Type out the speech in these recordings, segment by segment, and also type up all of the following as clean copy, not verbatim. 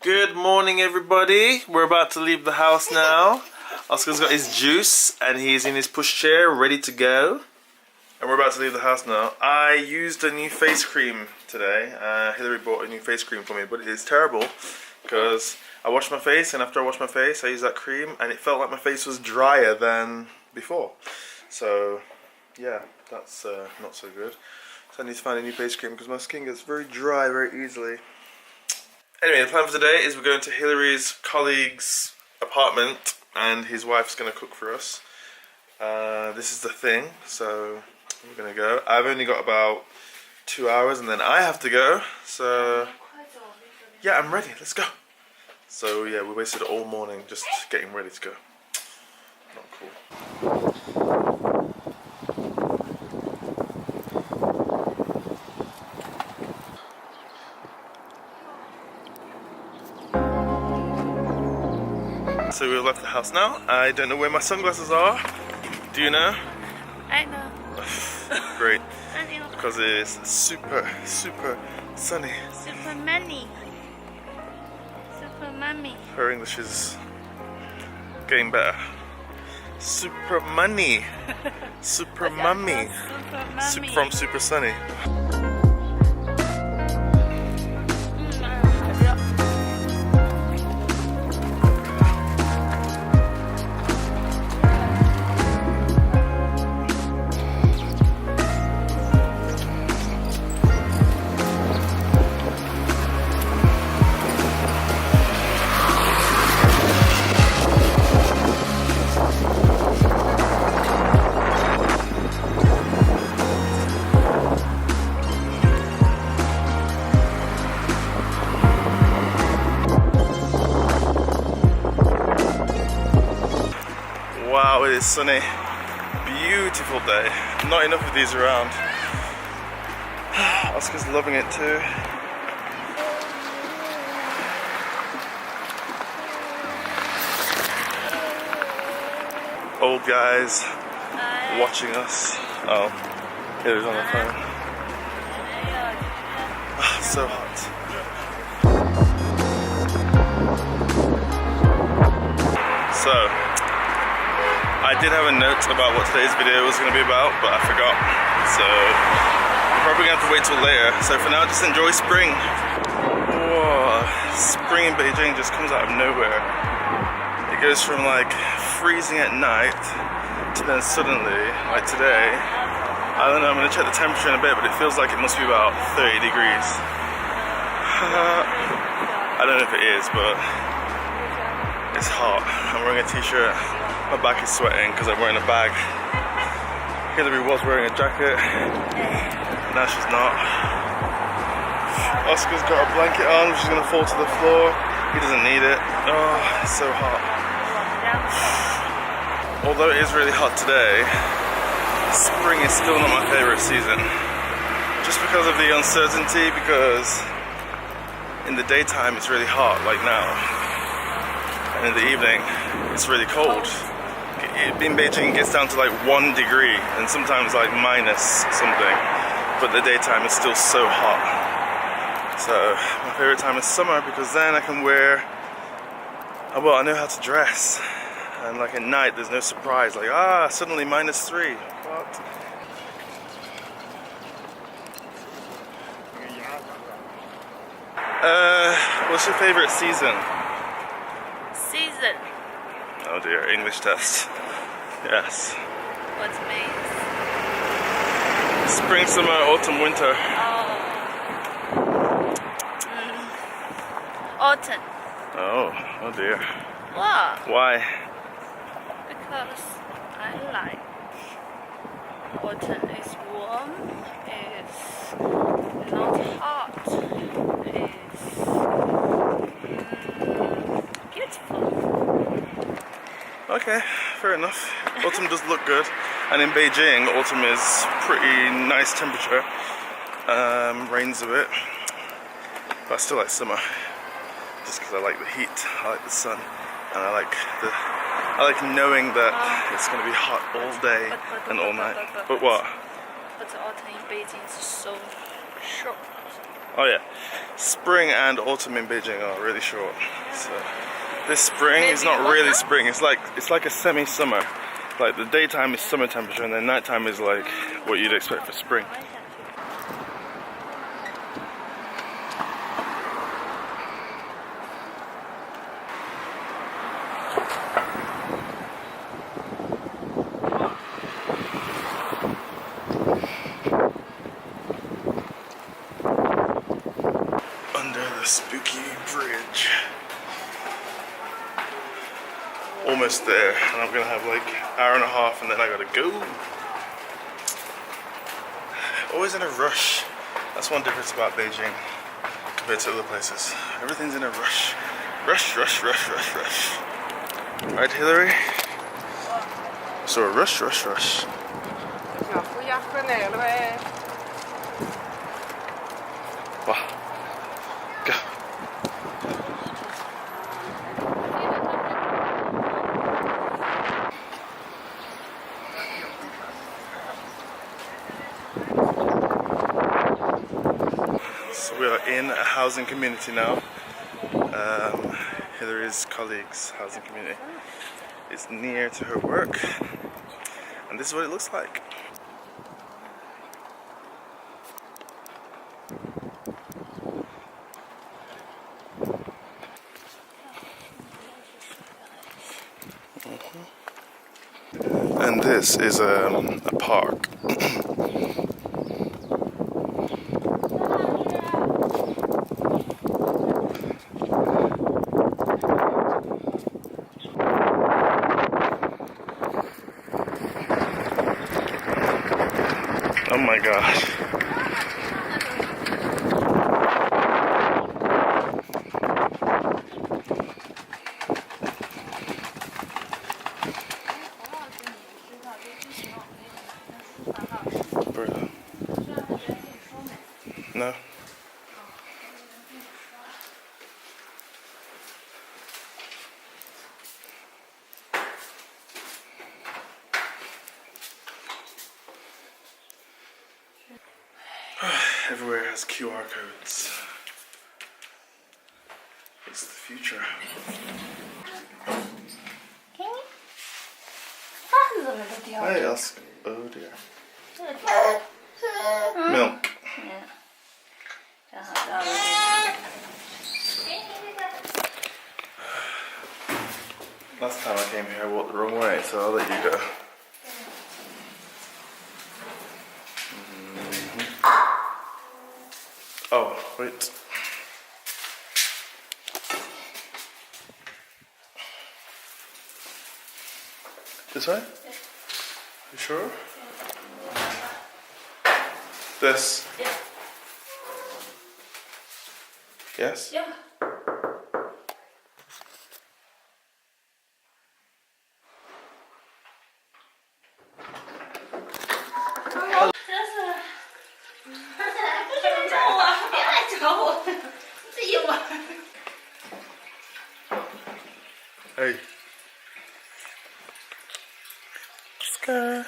Good morning, everybody. We're about to leave the house now. Oscar's got his juice and he's in his pushchair ready to go. And we're about to leave the house now. I used a new face cream today. Hillary bought a new face cream for me, but it is terrible because I washed my face, and after I washed my face I used that cream and it felt like my face was drier than before. So yeah, that's not so good. So I need to find a new face cream because my skin gets very dry very easily. Anyway, the plan for today is we're going to Hillary's colleague's apartment and his wife's going to cook for us. This is the thing, so we're going to go. I've only got about 2 hours and then I have to go. So yeah, I'm ready. Let's go. So yeah, we wasted all morning just getting ready to go. Not cool. So we've left the house now. I don't know where my sunglasses are. Do you know? I know. Great. I know. Because it's super sunny. Super money. Super mommy. Her English is getting better. Super money. Super mummy. Super mommy. From Super Sunny. Wow, it is sunny. Beautiful day. Not enough of these around. Oscar's loving it too. Old guys watching us. Oh, he was on the phone. Oh, so hot. So, I did have a note about what today's video was going to be about, but I forgot. So, I'm probably going to have to wait till later. So for now, just enjoy spring. Whoa, spring in Beijing just comes out of nowhere. It goes from like freezing at night to then suddenly, like today, I don't know, I'm going to check the temperature in a bit, but it feels like it must be about 30 degrees. I don't know if it is, but it's hot. I'm wearing a t-shirt. My back is sweating because I'm wearing a bag. Hillary was wearing a jacket. Now she's not. Oscar's got a blanket on, which is going to fall to the floor. He doesn't need it. Oh, it's so hot. Although it is really hot today, spring is still not my favorite season. Just because of the uncertainty, because in the daytime it's really hot, like now. And in the evening, it's really cold. In Beijing, it gets down to like 1 degree and sometimes like minus something. But the daytime is still so hot. So my favorite time is summer because then I can wear, well, I know how to dress. And like at night, there's no surprise. Like, suddenly -3. What? What's your favorite season? Season. Oh dear, English test. Yes. What means? Spring, summer, autumn, winter. Autumn. Oh dear. What? Why? Because I like autumn. It's warm. It's not hot. It's beautiful. Okay, fair enough. Autumn does look good. And in Beijing, autumn is pretty nice temperature. Rains a bit. But I still like summer. Just because I like the heat, I like the sun, and I like knowing that it's going to be hot all day and all night. But what? But the autumn in Beijing is so short. Oh yeah, spring and autumn in Beijing are really short. So this spring is not really spring. It's like a semi-summer. Like the daytime is summer temperature and then nighttime is like what you'd expect for spring. Under the spooky bridge. Almost there, and I'm gonna have like an hour and a half and then I gotta go. Always in a rush. That's one difference about Beijing compared to other places. Everything's in a rush. Rush, rush, rush, rush, rush. Right, Hillary? So a rush, rush, rush. Wow. Go. So we are in a housing community now. Hillary's colleague's housing community. It's near to her work, and this is what it looks like. And this is a park. Oh my gosh. No. Everywhere has QR codes. It's the future. I ask. Oh dear. Milk. Last time I came here, I walked the wrong way, so I'll let you go. Oh, wait. This way? You sure? This? Yeah. Yes? Yeah. Hey. Scar.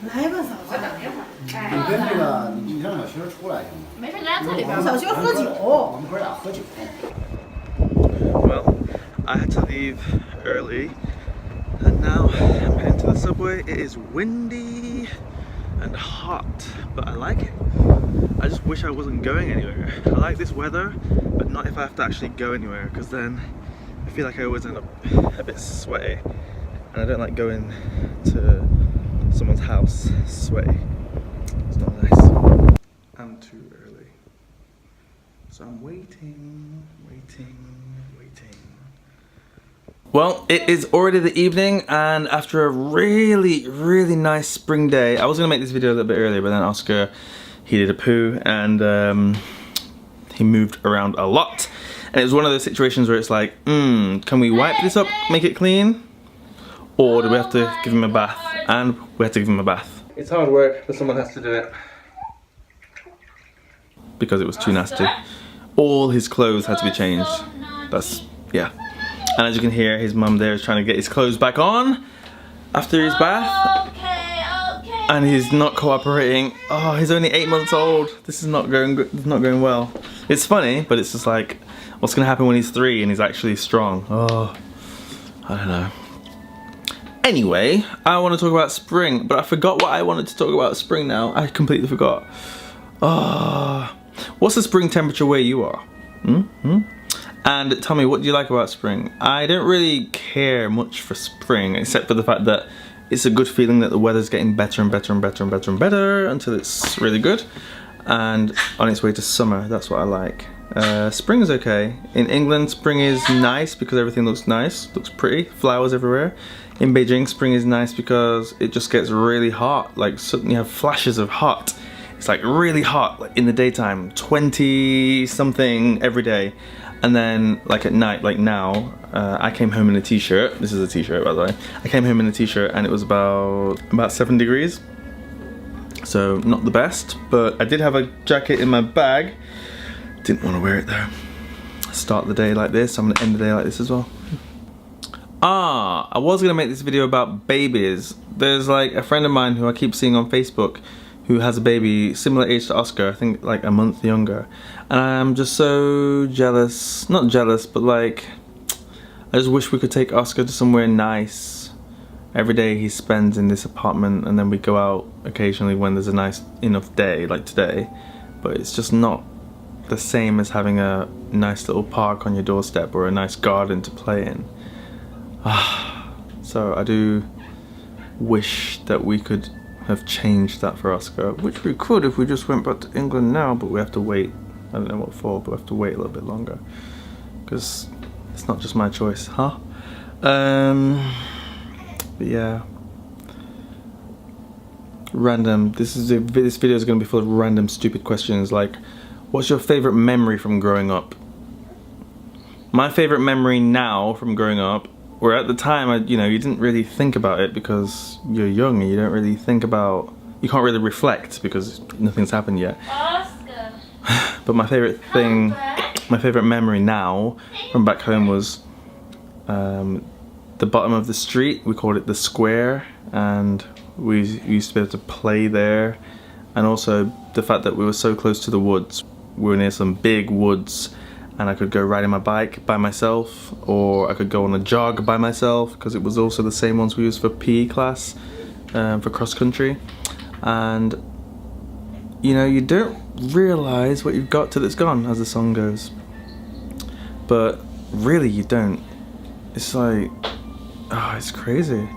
来吧，嫂子。你跟那个，你让小薛出来行吗？没事，咱这里边。小薛喝酒。我们哥俩喝酒。Well, I had to leave early, and now I'm heading to the subway. It is windy and hot, but I like it. I just wish I wasn't going anywhere. I like this weather, but not if I have to actually go anywhere, because then I feel like I always end up a bit sweaty, and I don't like going to someone's house sweaty. It's not nice. I'm too early, so I'm waiting. Well, it is already the evening, and after a really nice spring day, I was gonna make this video a little bit earlier, but then Oscar, he did a poo, and he moved around a lot. And it was one of those situations where it's like, can we wipe this up, make it clean? Or do we have to give him a bath? And we have to give him a bath. It's hard work, but someone has to do it. Because it was too nasty. All his clothes had to be changed. That's, yeah. And as you can hear, his mum there is trying to get his clothes back on after his bath. and he's not cooperating. Oh, he's only 8 months old. This is not going good. It's not going well. It's funny, but it's just like, what's gonna happen when he's 3 and he's actually strong? Oh, I don't know. Anyway, I want to talk about spring, but I forgot what I wanted to talk about spring now. I completely forgot. Oh, what's the spring temperature where you are? And tell me, what do you like about spring? I don't really care much for spring, except for the fact that it's a good feeling that the weather's getting better and better and better and better and better until it's really good. And on its way to summer, that's what I like. Spring is okay. In England, spring is nice because everything looks nice, looks pretty, flowers everywhere. In Beijing, spring is nice because it just gets really hot. Like suddenly you have flashes of hot. It's like really hot, like in the daytime, 20 something every day. And then like at night, like now, I came home in a t-shirt. This is a t-shirt, by the way. I came home in a t-shirt and it was about 7 degrees. So not the best, but I did have a jacket in my bag. Didn't want to wear it though. Start the day like this, I'm gonna end the day like this as well. I was gonna make this video about babies. There's like a friend of mine who I keep seeing on Facebook who has a baby similar age to Oscar, I think like a month younger. And I'm just so jealous, not jealous, but like, I just wish we could take Oscar to somewhere nice. Every day he spends in this apartment and then we go out occasionally when there's a nice enough day, like today. But it's just not the same as having a nice little park on your doorstep or a nice garden to play in. So I do wish that we could have changed that for Oscar, which we could if we just went back to England now, but we have to wait. I don't know what for, but we have to wait a little bit longer because it's not just my choice, huh? But yeah, random. This video is going to be full of random stupid questions like, what's your favorite memory from growing up? My favorite memory now from growing up, where at the time, you didn't really think about it because you're young and you don't really think about, you can't really reflect because nothing's happened yet. Oscar. But my favorite thing, my favorite memory now from back home was the bottom of the street. We called it the square, and we used to be able to play there. And also the fact that we were so close to the woods. We were near some big woods, and I could go riding my bike by myself, or I could go on a jog by myself, because it was also the same ones we used for PE class, for cross country. And you don't realise what you've got till it's gone, as the song goes. But really you don't. It's like, oh, it's crazy.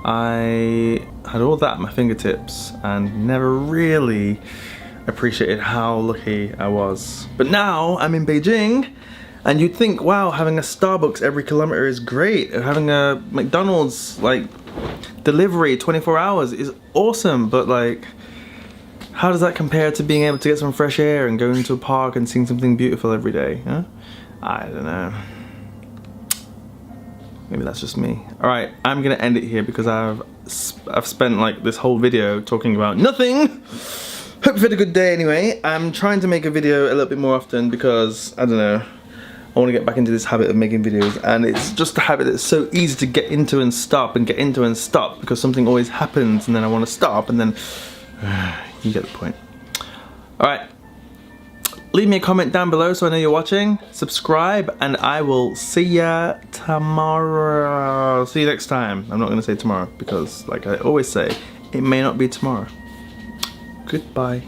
I had all that at my fingertips and never really appreciated how lucky I was. But now I'm in Beijing, and you'd think, wow, having a Starbucks every kilometer is great. Having a McDonald's like delivery 24 hours is awesome, but like, how does that compare to being able to get some fresh air and going to a park and seeing something beautiful every day? Huh? I don't know. Maybe that's just me. Alright, I'm gonna end it here because I've spent like this whole video talking about nothing. Hope you've had a good day anyway. I'm trying to make a video a little bit more often because, I don't know, I want to get back into this habit of making videos, and it's just a habit that's so easy to get into and stop and get into and stop because something always happens and then I want to stop and then you get the point. Alright, leave me a comment down below so I know you're watching, subscribe, and I will see ya tomorrow. See you next time. I'm not going to say tomorrow because, like I always say, it may not be tomorrow. Goodbye.